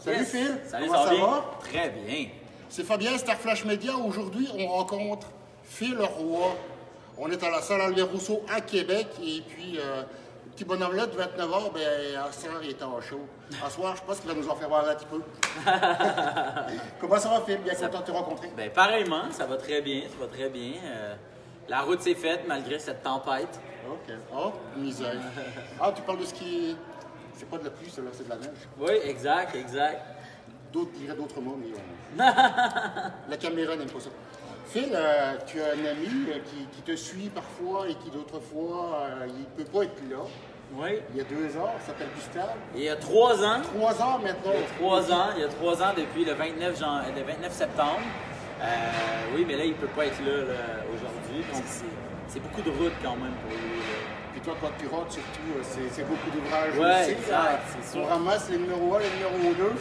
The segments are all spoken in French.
Salut Phil, Salut, comment ça bien? va? Très bien. C'est Fabien, Star Flash Media. Aujourd'hui, on rencontre Phil Roy. On est à la salle Albert Rousseau à Québec. Et puis, le petit bonhomme-là de 29 ans, ben, à soir, il était en show. À soir, je pense qu'il va nous en faire voir un petit peu. Comment ça va Phil? Bien content de te rencontrer. Ben, pareillement, ça va très bien, ça va très bien. La route s'est faite malgré cette tempête. Ok. Oh, misère. Ah, tu parles de ce qui... C'est pas de la pluie, c'est de la neige. Oui, exact, exact. D'autres diraient d'autres mots, mais la caméra n'aime pas ça. Phil, tu as un ami qui te suit parfois et qui d'autres fois, il ne peut pas être là. Oui. Il y a 2 ans, il s'appelle Gustave. Il y a 3 ans. 3 ans maintenant. Il y a 3 ans depuis le 29 septembre. Oui, mais là, il ne peut pas être là, aujourd'hui. Donc, c'est beaucoup de route quand même pour lui. Puis toi, quand tu rentres, surtout, c'est beaucoup d'ouvrages. Ouais, exact, c'est sûr. On ramasse les numéros 1, les numéros 2.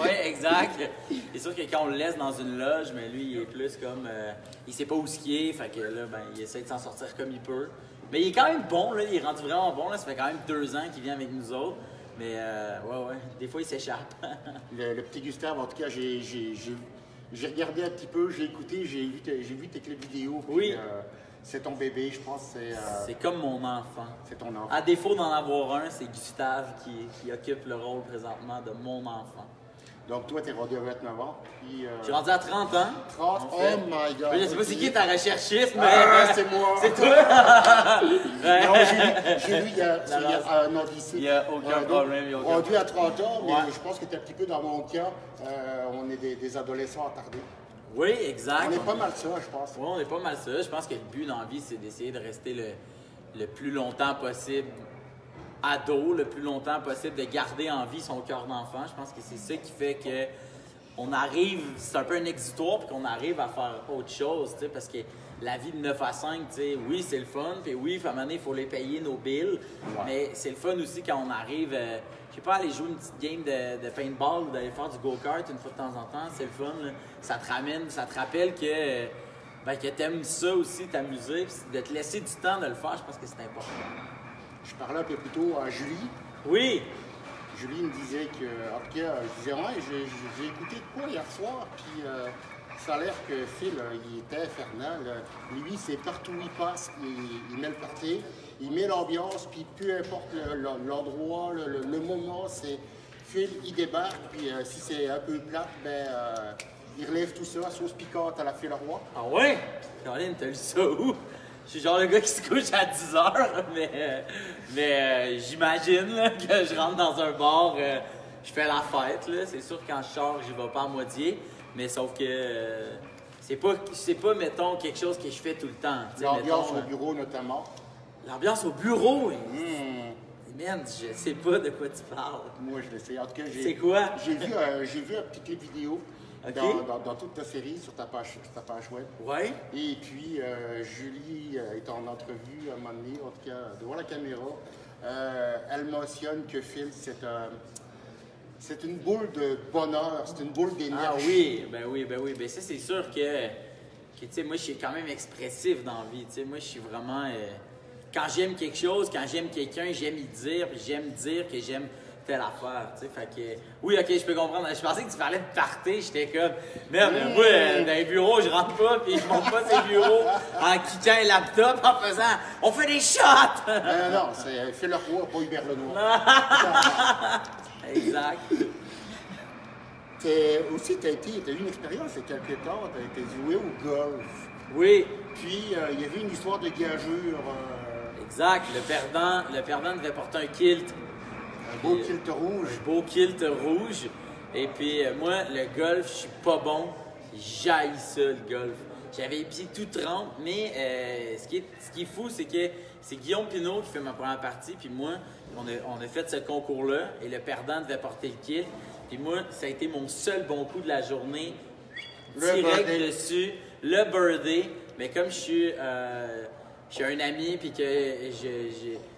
Oui, exact. C'est sûr que quand on le laisse dans une loge, mais lui, il est plus comme... il sait pas où skier, fait que là, ben, il essaie de s'en sortir comme il peut. Mais il est quand même bon, là, il est rendu vraiment bon. Là. Ça fait quand même 2 ans qu'il vient avec nous autres. Mais ouais, des fois, il s'échappe. le petit Gustave, en tout cas, j'ai regardé un petit peu, j'ai écouté, j'ai vu tes clips vidéo. Puis, oui. C'est ton bébé, je pense. C'est comme mon enfant. C'est ton enfant. À défaut d'en avoir un, c'est Gustave qui occupe le rôle présentement de mon enfant. Donc toi, tu es rendu à 29 ans. Puis, je suis rendu à 30 ans. 30? En fait. Oh my God! Je sais pas c'est qui ta recherchiste, mais... c'est moi! C'est toi! Non, j'ai lu il y a un an d'ici. Il n'y a aucun problème. Rendu à 30 ans, mais ouais. je pense que tu es un petit peu dans mon cas. On est des adolescents attardés. Oui, exact. On est pas mal ça, je pense. Oui, on est pas mal ça. Je pense que le but dans la vie, c'est d'essayer de rester le plus longtemps possible ado, le plus longtemps possible, de garder en vie son cœur d'enfant. Je pense que c'est ça qui fait que on arrive, c'est un peu un exutoire, puis qu'on arrive à faire autre chose, tu sais, parce que la vie de 9 à 5, tu sais, oui, c'est le fun, puis oui, à un moment donné, il faut les payer nos bills, mais c'est le fun aussi quand on arrive, je sais pas, aller jouer une petite game de paintball ou d'aller faire du go-kart une fois de temps en temps, c'est le fun, là. Ça te ramène, ça te rappelle que t'aimes ça aussi, t'amuser, puis de te laisser du temps de le faire, je pense que c'est important. Je parlais un peu plus tôt à Julie. Oui! Julie me disait que, en tout cas, je disais, ouais, j'ai écouté de quoi hier soir, puis ça a l'air que Phil, il était infernal. Lui, c'est partout où il passe, il met le party, il met l'ambiance, puis peu importe l'endroit, le moment, c'est Phil, il débarque, puis si c'est un peu plate, ben, il relève tout ça, sauce piquante à la Phil Roy. Ah ouais? Caroline, t'as lu ça où? Je suis genre le gars qui se couche à 10 h, mais j'imagine là, que je rentre dans un bar, je fais la fête. C'est sûr que quand je sors, j'y vais pas à moitié, mais sauf que c'est pas, mettons, quelque chose que je fais tout le temps. L'ambiance au bureau, notamment. L'ambiance au bureau? Man, je sais pas de quoi tu parles. Moi, je le sais. En tout cas, c'est quoi? J'ai vu un petit clip vidéo. Okay. Dans toute ta série, sur ta page web. Ouais. Et puis, Julie est en entrevue à un moment donné, en tout cas, devant la caméra. Elle mentionne que Phil, c'est une boule de bonheur, c'est une boule d'énergie. Ah oui, ben oui. Ben ça, c'est sûr que tu sais, moi, je suis quand même expressif dans la vie. Tu sais, moi, je suis vraiment... quand j'aime quelque chose, quand j'aime quelqu'un, j'aime y dire, puis j'aime dire que j'aime telle affaire, tu sais, fait que... Oui, OK, je peux comprendre. Je pensais que tu parlais de party, j'étais comme... Merde, moi, dans les bureaux, je rentre pas, puis je monte pas ces bureaux en quittant un laptop, en faisant... On fait des shots! Non, c'est Phil Roy, pas Hubert Lenoir. Exact. Aussi, tu as eu une expérience il y a quelques temps, tu as été joué au golf. Oui. Puis, il y avait une histoire de gageure. Exact. Le perdant devait porter un kilt. Un beau kilt rouge. Un beau kilt rouge. Et puis, moi, le golf, je suis pas bon. J'haïs ça, le golf. J'avais les pieds tout trempés, mais ce qui est fou, c'est que c'est Guillaume Pinault qui fait ma première partie. Puis moi, on a fait ce concours-là et le perdant devait porter le kilt. Puis moi, ça a été mon seul bon coup de la journée. Direct dessus, le birdie. Mais comme je suis un ami puis que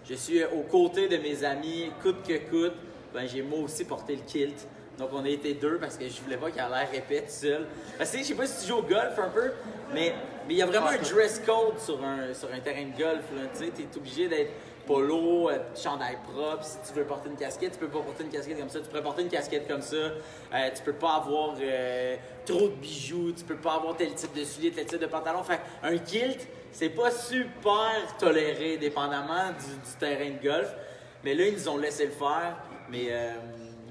je suis aux côtés de mes amis, coûte que coûte, ben j'ai moi aussi porté le kilt. Donc on a été 2 parce que je voulais pas qu'il ait l'air épais tout seul. Parce que je sais pas si tu joues au golf un peu, mais il y a vraiment un dress code sur un terrain de golf. Tu sais, t'es obligé d'être polo, chandail propre. Si tu veux porter une casquette, tu peux pas porter une casquette comme ça. Tu pourrais porter une casquette comme ça. Tu peux pas avoir trop de bijoux. Tu peux pas avoir tel type de souliers, tel type de pantalon. Fait un kilt, c'est pas super toléré, dépendamment du terrain de golf. Mais là, ils nous ont laissé le faire. Mais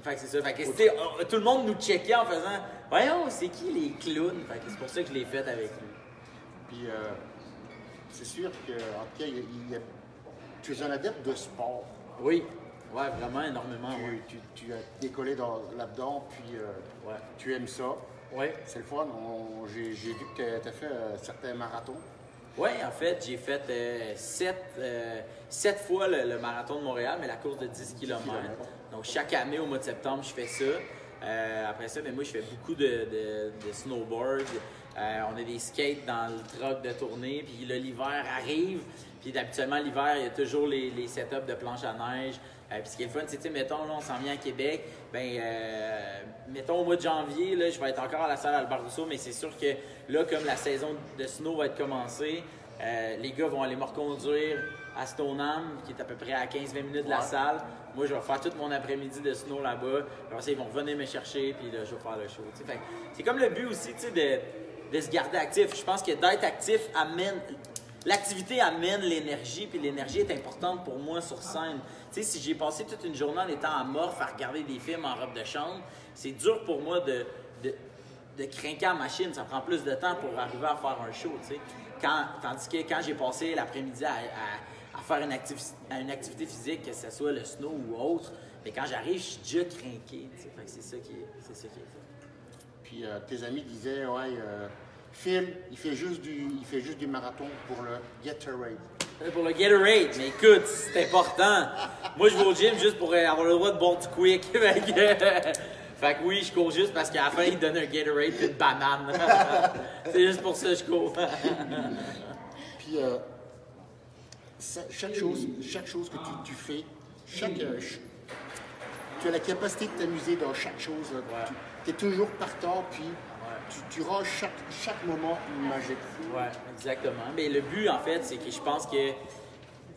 fait que c'est ça. Fait que tout le monde nous checkait en faisant « Voyons, c'est qui les clowns? » Fait que c'est pour ça que je l'ai fait avec lui. Puis, c'est sûr que, en tout cas, tu es un adepte de sport. Oui, ouais, vraiment énormément. Tu as décollé là-dedans, puis tu aimes ça. Oui. C'est le fun. J'ai vu que tu as fait certains marathons. Oui, en fait, j'ai fait 7 fois le marathon de Montréal, mais la course de 10 km. Donc, chaque année, au mois de septembre, je fais ça. Après ça, moi, je fais beaucoup de snowboard. On a des skates dans le truck de tournée. Puis là, l'hiver arrive. Puis habituellement, l'hiver, il y a toujours les setups de planche à neige. Puis ce qui est le fun, c'est, mettons, là, on s'en vient à Québec. Mettons, au mois de janvier, là, je vais être encore à la salle Albert Rousseau, mais c'est sûr que là, comme la saison de snow va être commencée, les gars vont aller me reconduire à Stoneham, qui est à peu près à 15-20 minutes de la salle. Moi, je vais faire tout mon après-midi de snow là-bas. Après ça, ils vont venir me chercher, puis là, je vais faire le show. C'est comme le but aussi, de se garder actif. Je pense que d'être actif amène... L'activité amène l'énergie, puis l'énergie est importante pour moi sur scène. Tu sais, si j'ai passé toute une journée en étant amorphe à regarder des films en robe de chambre, c'est dur pour moi de crinquer à la machine. Ça prend plus de temps pour arriver à faire un show, tu sais. Tandis que quand j'ai passé l'après-midi à faire une activité physique, que ce soit le snow ou autre, mais quand j'arrive, je suis déjà crinqué, tu sais. Fait que c'est ça qui est fait. Puis tes amis disaient, Phil, il fait juste du marathon pour le Gatorade. Pour le Gatorade, mais écoute, c'est important. Moi, je vais au gym juste pour avoir le droit de boire du quick. Fait que oui, je cours juste parce qu'à la fin, ils donnent un Gatorade et une banane. C'est juste pour ça que je cours. Puis, chaque chose que tu fais, tu as la capacité de t'amuser dans chaque chose. Tu es toujours partant, puis tu rends chaque moment magique. Oui, exactement. Mais le but, en fait, c'est que je pense que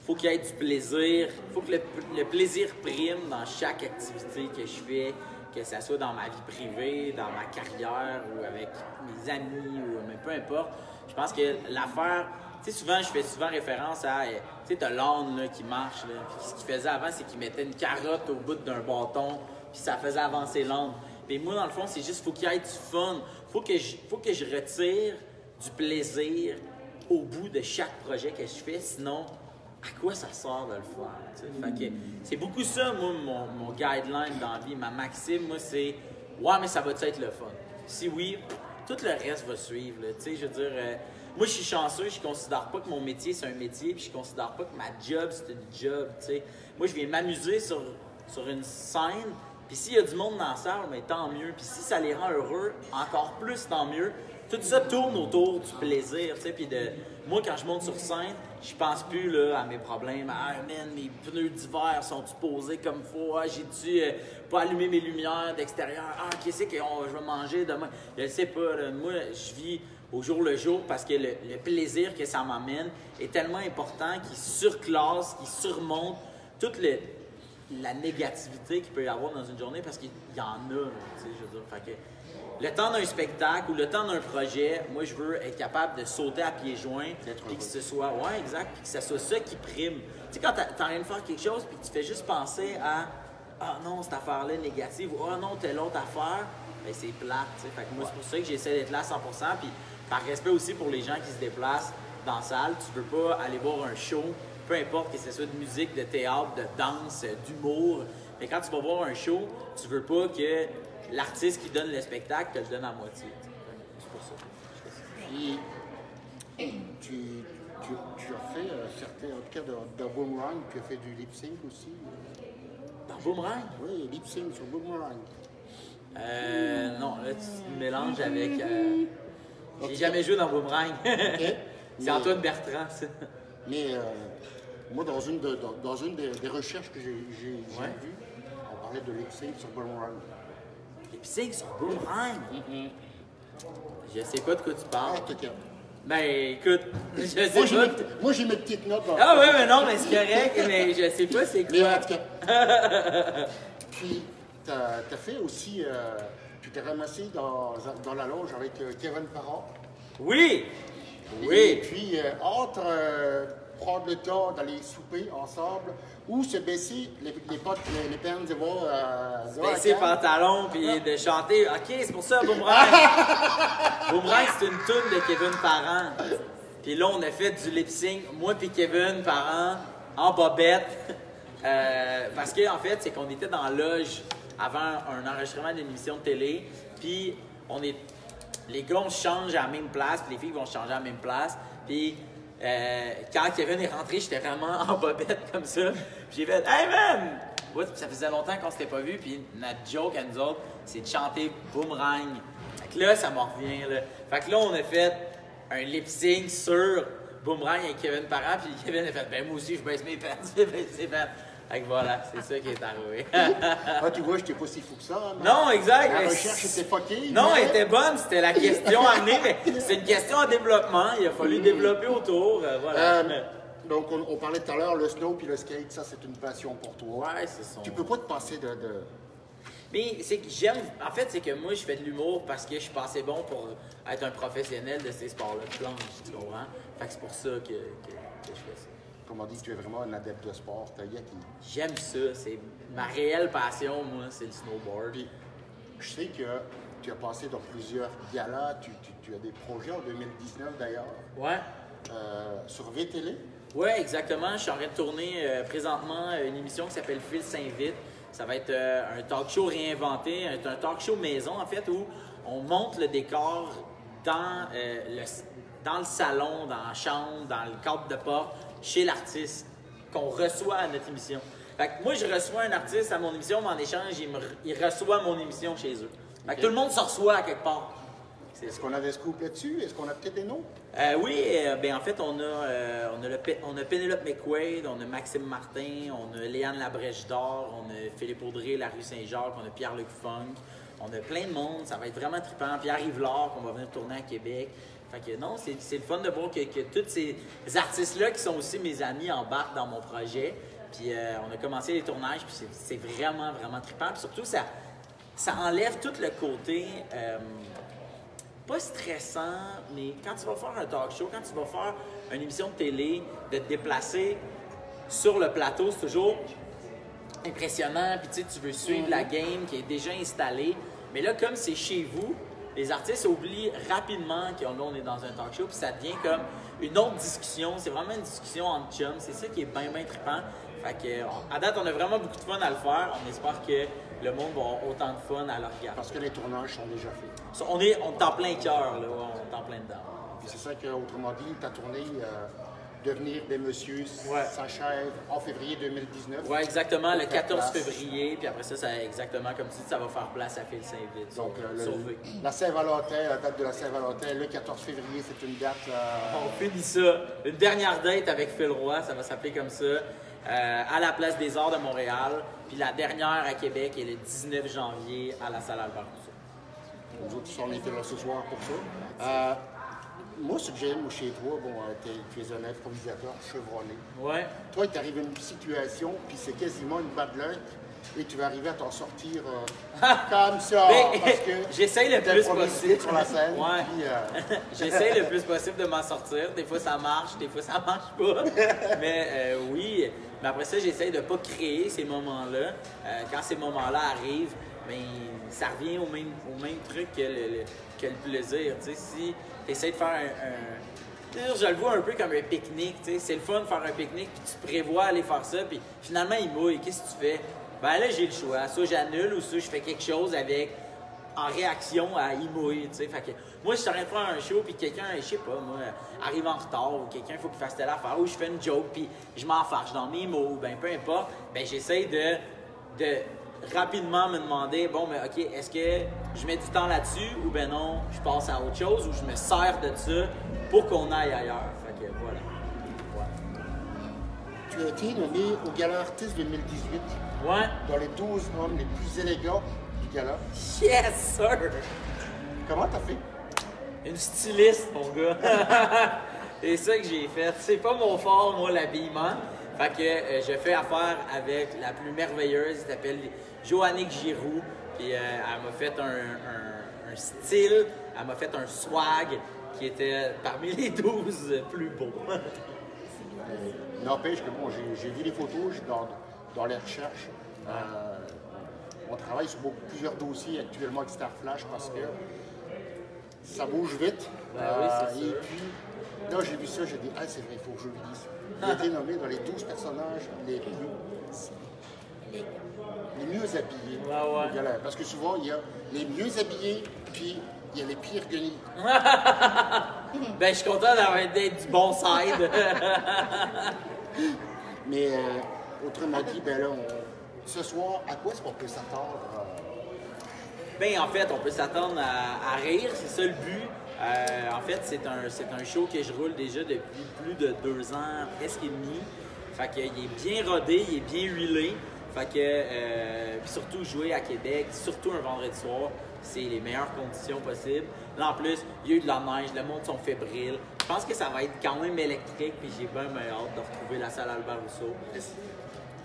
faut qu'il y ait du plaisir. Il faut que le plaisir prime dans chaque activité que je fais, que ce soit dans ma vie privée, dans ma carrière ou avec mes amis ou même peu importe. Je pense que l'affaire, tu sais, je fais souvent référence à, tu sais, t'as l'âne là, qui marche. Là, puis ce qu'il faisait avant, c'est qu'il mettait une carotte au bout d'un bâton, puis ça faisait avancer l'âne. Mais moi, dans le fond, c'est juste, faut qu'il y ait du fun. Faut que je retire du plaisir au bout de chaque projet que je fais. Sinon, à quoi ça sort de le faire? Fait que c'est beaucoup ça, moi, mon guideline dans la vie. Ma maxime, moi, c'est « Ouais, mais ça va être le fun? » Si oui, tout le reste va suivre. Là. Je veux dire, moi, je suis chanceux. Je considère pas que mon métier, c'est un métier. Puis je considère pas que ma job, c'est une job. T'sais. Moi, je viens m'amuser sur une scène. Puis s'il y a du monde dans la salle, mais tant mieux. Puis si ça les rend heureux, encore plus, tant mieux. Tout ça tourne autour du plaisir, tu sais. Puis moi, quand je monte sur scène, je pense plus là, à mes problèmes. Ah, man, mes pneus d'hiver sont-ils posés comme il faut? Ah, j'ai-tu pas allumé mes lumières d'extérieur? Ah, qu'est-ce que je vais manger demain? Je ne sais pas. Là. Moi, je vis au jour le jour parce que le plaisir que ça m'amène est tellement important qu'il surclasse, qu'il surmonte toute la négativité qu'il peut y avoir dans une journée parce qu'il y en a, tu sais, je veux dire. Fait que le temps d'un spectacle ou le temps d'un projet, moi, je veux être capable de sauter à pieds joints puis que ce soit, ouais, exact, puis que ce soit ça qui prime. Tu sais, quand t'es en train de faire quelque chose puis que tu fais juste penser à « Ah non, cette affaire-là est négative » ou « Ah non, telle autre affaire », bien, c'est plate, tu sais. Fait que moi, c'est pour ça que j'essaie d'être là à 100%, puis par respect aussi pour les gens qui se déplacent dans la salle, tu veux pas aller voir un show, peu importe que ce soit de musique, de théâtre, de danse, d'humour. Mais quand tu vas voir un show, tu veux pas que l'artiste qui donne le spectacle te le donne à moitié. C'est pour ça. Puis, tu as fait certains, en tout cas dans Boomerang, tu as fait du lip-sync aussi. Dans Boomerang? Oui, lip-sync sur Boomerang. Non, là, tu me mélanges avec... J'ai jamais joué dans Boomerang. Okay. C'est Antoine Bertrand, ça. Mais moi, dans une des recherches que j'ai vues, on parlait de lip-sync sur Boomerang. Lip-sync sur Boomerang? Je sais pas de quoi tu parles. En tout cas, Ben, écoute, je sais Moi, j'ai mes petites notes. Ah ouais, mais non, mais c'est correct, mais je sais pas c'est quoi. Mais en tout cas. Puis, t'as fait aussi, tu t'es ramassé dans la loge avec Kevin Parent. Oui! Oui! Et puis, entre prendre le temps d'aller souper ensemble ou se baisser les potes, les pants de voir. Se baisser les pantalons puis de chanter. Ok, c'est pour ça, Boomerang! Boomerang, c'est une toune de Kevin Parent. Puis là, on a fait du lip-sync, moi puis Kevin Parent, en bobette. Parce qu'en fait, c'est qu'on était dans la loge avant un enregistrement d'une émission de télé. Puis les gars, on se change à la même place, puis les filles vont se changer à la même place. Puis quand Kevin est rentré, j'étais vraiment en bobette comme ça. Puis j'ai fait « Hey man! » Ouais, ça faisait longtemps qu'on s'était pas vu. Puis notre joke à nous autres, c'est de chanter Boomerang. Fait que là, ça m'en revient. Là. Fait que là, on a fait un lip-sync sur Boomerang avec Kevin Parent. Puis Kevin a fait « Ben moi aussi, je baisse mes pants. » Je baisse mes pants. Fait que voilà, c'est ça qui est arrivé. Ah, tu vois, j'étais pas si fou que ça. Hein, non, exact. La recherche était fuckée. Non, elle était bonne. C'était la question à amener, mais c'est une question en développement. Il a fallu développer autour. Voilà. Donc, on parlait tout à l'heure, le snow puis le skate, ça, c'est une passion pour toi. Ouais, c'est ça. Tu peux pas te passer de... Mais c'est que j'aime... En fait, c'est que moi, je fais de l'humour parce que je suis pas assez bon pour être un professionnel de ces sports-là de planche, tu comprends? Fait que c'est pour ça que je fais ça. Comme on dit, tu es vraiment un adepte de sport. J'aime ça. C'est ma réelle passion, moi, c'est le snowboard. Puis, je sais que tu as passé dans plusieurs galas. Tu as des projets en 2019, d'ailleurs. Ouais. Sur VTL. Oui, exactement. Je suis en train de tourner présentement une émission qui s'appelle Phil s'invite. Ça va être un talk show réinventé, un talk show maison, en fait, où on monte le décor dans le salon, dans la chambre, dans le cadre de porte, chez l'artiste qu'on reçoit à notre émission. Fait que moi, je reçois un artiste à mon émission, mais en échange, il reçoit mon émission chez eux. Fait que tout le monde se reçoit à quelque part. Est-ce qu'on a des scoops là-dessus? Est-ce qu'on a peut-être des noms? Oui, ben en fait, on a Pénélope McQuaid, on a Maxime Martin, on a Léane Labrèche d'Or, on a Philippe Audrey, la rue Saint-Jacques, on a Pierre-Luc Funk. On a plein de monde, ça va être vraiment trippant. Pierre Yvelard, qu'on va venir tourner à Québec. Fait que non, c'est le fun de voir que tous ces artistes-là, qui sont aussi mes amis, embarquent dans mon projet. Puis on a commencé les tournages, puis c'est vraiment, vraiment trippant. Puis surtout, ça enlève tout le côté... pas stressant, mais quand tu vas faire un talk show, quand tu vas faire une émission de télé, de te déplacer sur le plateau, c'est toujours impressionnant. Puis tu sais, tu veux suivre la game qui est déjà installée. Mais là, comme c'est chez vous, les artistes oublient rapidement qu'on est dans un talk show. Puis ça devient comme une autre discussion. C'est vraiment une discussion entre chums. C'est ça qui est bien, bien trippant. Fait que, à date, on a vraiment beaucoup de fun à le faire. On espère que le monde va avoir autant de fun à le regarder. Parce que les tournages sont déjà faits. On est en plein cœur, là. On est en plein dedans. Puis c'est ça qu'autrement dit, ta tournée Devenir des messieurs ouais. s'achève en février 2019. Oui, exactement, le 14 février. Puis après ça, exactement comme tu dis, ça va faire place à Phil s'invite. Donc, la Saint-Valentin, la date de la Saint-Valentin, le 14 février, c'est une date... On finit ça. Une dernière date avec Phil Roy, ça va s'appeler comme ça. À la Place des Arts de Montréal. Puis la dernière à Québec est le 19 janvier à la Salle Albert Rousseau. Nous autres, on était là ce soir pour ça. Moi, ce que j'aime chez toi, bon, tu es un improvisateur chevronné. Ouais. Toi, il t'arrive une situation, puis c'est quasiment une bad luck, et tu vas arriver à t'en sortir comme ça. Parce que j'essaye le plus possible. Sur la scène. Ouais. Puis, j'essaye le plus possible de m'en sortir. Des fois, ça marche, des fois, ça marche pas. Mais oui, mais après ça, j'essaye de ne pas créer ces moments-là. Quand ces moments-là arrivent, mais ça revient au même truc que le plaisir. Tu sais, si tu essaies de faire je le vois un peu comme un pique-nique. Tu sais, c'est le fun de faire un pique-nique, puis tu prévois aller faire ça, puis finalement, il mouille. Qu'est-ce que tu fais? Ben là, j'ai le choix. Soit j'annule ou soit je fais quelque chose en réaction à il mouille. Tu sais. Fait que, moi, je suis en train de faire un show, puis quelqu'un, je sais pas, moi, arrive en retard, ou quelqu'un, il faut qu'il fasse telle affaire, ou je fais une joke, puis je m'en fâche dans mes mots, ben peu importe. Ben j'essaie de rapidement me demander, bon, mais OK, est-ce que je mets du temps là-dessus ou ben non, je passe à autre chose ou je me sers de ça pour qu'on aille ailleurs. Fait que voilà. Ouais. Tu as été nommé au Gala Artiste 2018. Ouais. Dans les 12 hommes les plus élégants du gala. Yes, sir! Comment t'as fait? Une styliste, mon gars. C'est ça que j'ai fait. C'est pas mon fort, moi, l'habillement. Fait que je fais affaire avec la plus merveilleuse. Elle s'appelle Joannick Giroux. Puis elle m'a fait un style, elle m'a fait un swag qui était parmi les 12 plus beaux. N'empêche que bon, j'ai vu les photos, je suis dans les recherches. On travaille sur plusieurs dossiers actuellement avec Starflash parce que ça bouge vite. Oui, c'est sûr. Et puis, là, j'ai vu ça, j'ai dit, ah, c'est vrai, il faut que je le dise. Il a été nommé dans les 12 personnages les mieux habillés. Ouais. Parce que souvent, il y a les mieux habillés, puis il y a les pires guenilles. Ben, je suis content d'avoir d'être du bon side. Mais autrement dit, ben là, ce soir, à quoi est-ce qu'on peut s'attendre? Ben, en fait, on peut s'attendre à rire, c'est ça le but. En fait, c'est un show que je roule déjà depuis plus de 2 ans, presque et demi. Fait qu'il est bien rodé, il est bien huilé. Fait que, puis surtout jouer à Québec, surtout un vendredi soir, c'est les meilleures conditions possibles. Là, en plus, il y a eu de la neige, le monde sont fébriles. Je pense que ça va être quand même électrique, puis j'ai bien hâte de retrouver la salle Albert Rousseau.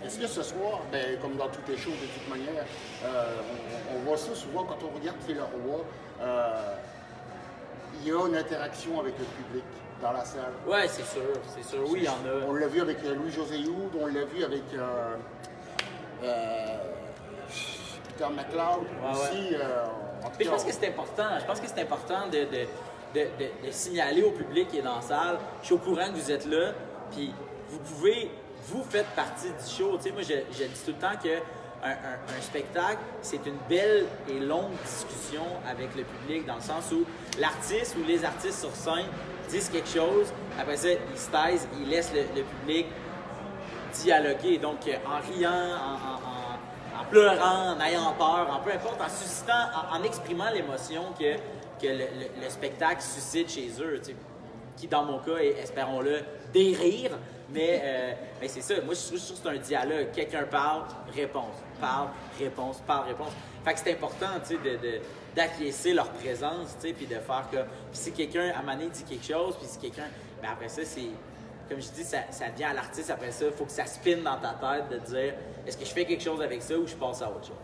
Est-ce que ce soir, ben, comme dans toutes les shows de toute manière, on voit ça souvent quand on regarde Phil Roy, il y a une interaction avec le public dans la salle. Ouais, c'est sûr, oui, il y en a. On l'a vu avec Louis-José Houd, on l'a vu avec Peter McLeod aussi. Mais je pense que c'est important. De signaler au public qui est dans la salle. Je suis au courant que vous êtes là, puis vous faites partie du show. Tu sais, moi, je dis tout le temps que un spectacle, c'est une belle et longue discussion avec le public, dans le sens où l'artiste ou les artistes sur scène disent quelque chose, après ça, ils se taisent, ils laissent le public dialoguer. Donc, en riant, en pleurant, en ayant peur, en peu importe, en suscitant, en exprimant l'émotion que le spectacle suscite chez eux, tu sais, qui dans mon cas est, espérons-le, des rires, mais c'est ça, moi je trouve que c'est un dialogue, quelqu'un parle, réponse, parle, réponse, parle, réponse. Fait que c'est important, tu sais, d'acquiescer leur présence, tu sais, puis de faire comme, puis si quelqu'un, à un moment donné, dit quelque chose, puis si quelqu'un, ben après ça, c'est, comme je dis, ça vient à l'artiste, après ça, il faut que ça spin dans ta tête de dire, est-ce que je fais quelque chose avec ça ou je passe à autre chose?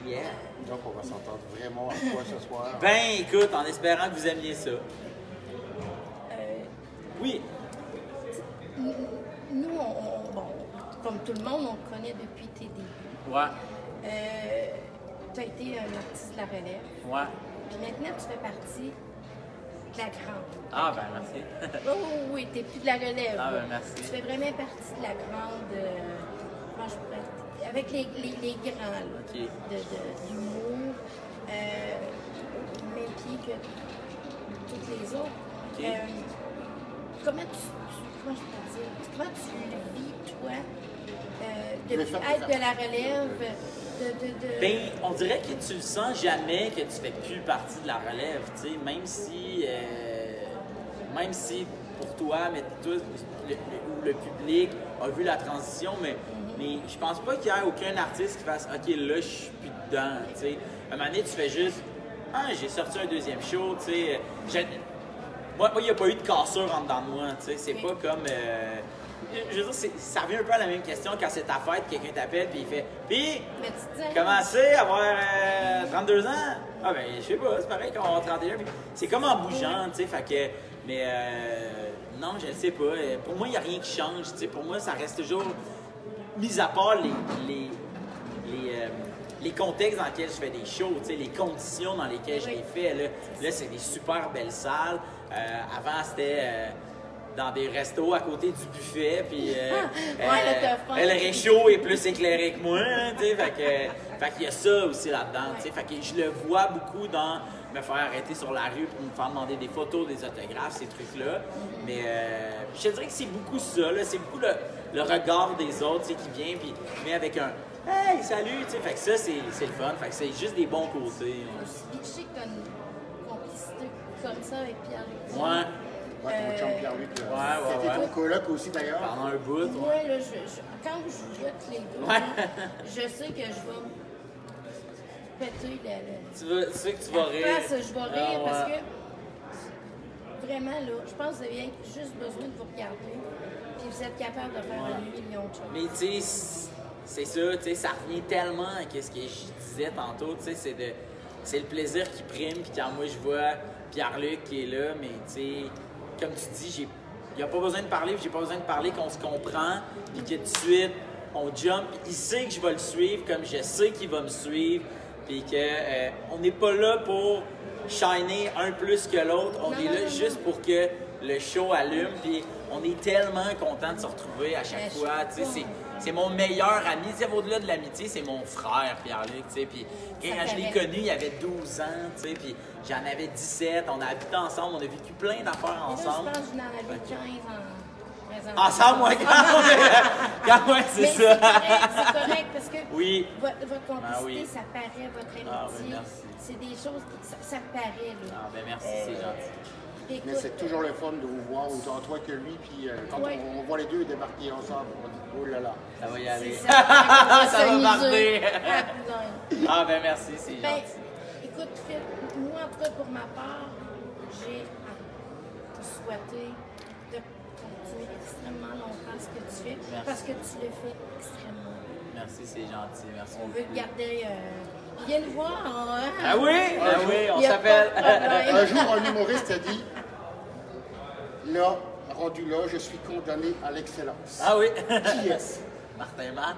Yeah. Donc, on va s'entendre vraiment à quoi ce soir? Ben, écoute, en espérant que vous aimiez ça. Oui. Nous, bon, comme tout le monde, on te connaît depuis tes débuts. Ouais. Tu as été un artiste de la relève. Ouais. Puis maintenant, tu fais partie de la grande. Ah, ben, merci. Oui, tu n'es plus de la relève. Ah, ben, merci. Tu fais vraiment partie de la grande. Comment je pourrais dire? Avec les grands, là, OK. d'humour, même pied que toutes les autres. OK. Comment je peux dire? Comment tu le vis, toi, de être de la relève, Ben, on dirait que tu le sens jamais que tu fais plus partie de la relève, tu sais, même si pour toi, mais toi, le public a vu la transition, mais je pense pas qu'il y ait aucun artiste qui fasse « OK, là, je suis plus dedans », tu sais. À un moment donné, tu fais juste « Ah, j'ai sorti un deuxième show, tu sais. » Moi, il n'y a pas eu de cassure en dedans de moi, tu sais. C'est pas comme... je veux dire, ça revient un peu à la même question quand c'est ta fête, quelqu'un t'appelle puis il fait « Puis, comment c'est avoir 32 ans? » Ah ben, je sais pas, c'est pareil qu'on a 31. Puis c'est comme en bougeant, tu sais, fait que... Mais non, je ne sais pas. Pour moi, il n'y a rien qui change, tu sais. Pour moi, ça reste toujours... Mis à part les contextes dans lesquels je fais des shows, tu sais, les conditions dans lesquelles je les fais, là c'est des super belles salles. Avant, c'était dans des restos à côté du buffet, puis le réchaud est plus éclairé que moi, hein, tu sais, fait qu'il y a ça aussi là-dedans, tu sais, fait que je le vois beaucoup dans me faire arrêter sur la rue pour me faire demander des photos, des autographes, ces trucs-là, mais je te dirais que c'est beaucoup ça, là, c'est beaucoup le regard des autres, tu sais, qui vient, puis met avec un « Hey, salut! » tu sais, fait que ça, c'est le fun, fait que c'est juste des bons côtés. Je sais que tu as une complicité comme ça avec Pierre-Luc. Ouais, ton chum Pierre-Luc. Ouais. C'était ton coloc aussi, d'ailleurs. Pendant un bout. Moi, là, quand je vote les gars, je sais que je vais péter Tu sais que tu vas rire. face, je vais rire Ah, parce ouais. que vraiment, là, je pense que vous avez juste besoin de vous regarder. Puis vous êtes capable de faire un million de choses. Mais tu sais, c'est ça, tu sais, ça revient tellement à ce que je disais tantôt, tu sais, c'est le plaisir qui prime, puis quand moi je vois Pierre-Luc qui est là, mais tu sais, comme tu dis, il n'y a pas besoin de parler, puis j'ai pas besoin de parler, qu'on se comprend, puis que tout de suite, on jump, puis il sait que je vais le suivre, comme je sais qu'il va me suivre, puis que on n'est pas là pour shiner un plus que l'autre, on est là juste pour que le show allume, puis on est tellement content de se retrouver à chaque fois, tu sais, c'est mon meilleur ami, tu sais, au-delà de l'amitié, c'est mon frère, Pierre-Luc, tu sais, puis quand je l'ai connu, il avait 12 ans, tu sais, puis j'en avais 17, on a habité ensemble, on a vécu plein d'affaires ensemble. Je pense que je n'en avais 15 en présent. Ensemble, moi, quand ouais, c'est ça. C'est correct parce que oui. votre complicité, oui. ça paraît, votre amitié, ben merci. c'est des choses qui ça paraît. Là. Ah, ben merci, c'est gentil. Écoute, Mais c'est toujours le fun de vous voir, autant toi que lui, puis quand Ouais. on voit les deux débarquer ensemble, on dit oh là là. Ça va y aller. c'est ça, on va Ça va s'amuser. partir. Ah, putain. Ah, ben merci, c'est Ben, gentil. écoute, Phil, moi, en tout cas, pour ma part, j'ai à te souhaiter de continuer extrêmement longtemps ce que tu fais, Merci. parce que tu le fais extrêmement bien. Merci, c'est gentil. Merci On beaucoup. veut te garder. Viens le voir. Hein? Ah oui? Ah oui, on Y a s'appelle. pas de problème. Un jour, un humoriste a dit là, rendu là, je suis condamné à l'excellence. Ah oui? Qui est-ce? Martin Matt.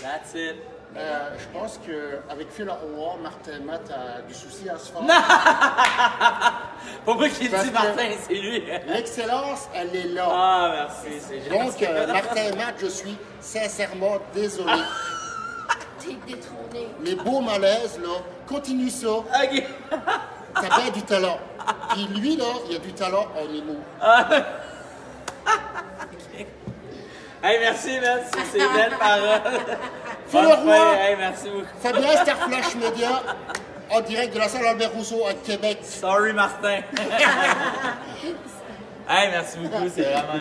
That's it. Je pense qu'avec Phil Roy, Martin Matt a du souci à se faire. Pourquoi qu'il Parce dit que- Martin, c'est lui? L'excellence, elle est là. Ah, merci, c'est gentil. Donc, Martin Matt, je suis sincèrement désolé. T'es détrôné. Les beaux malaises, là, continue ça. Ok. T'as bien du talent. Puis lui, là, il a du talent en humour. Hey, merci, merci, c'est une belle parole. Phil Bonne Roy. fin. Hey, merci beaucoup. Fabien, Star Flash Media, en direct de la salle Albert Rousseau à Québec. Sorry, Martin. Hey, merci beaucoup, c'est vraiment.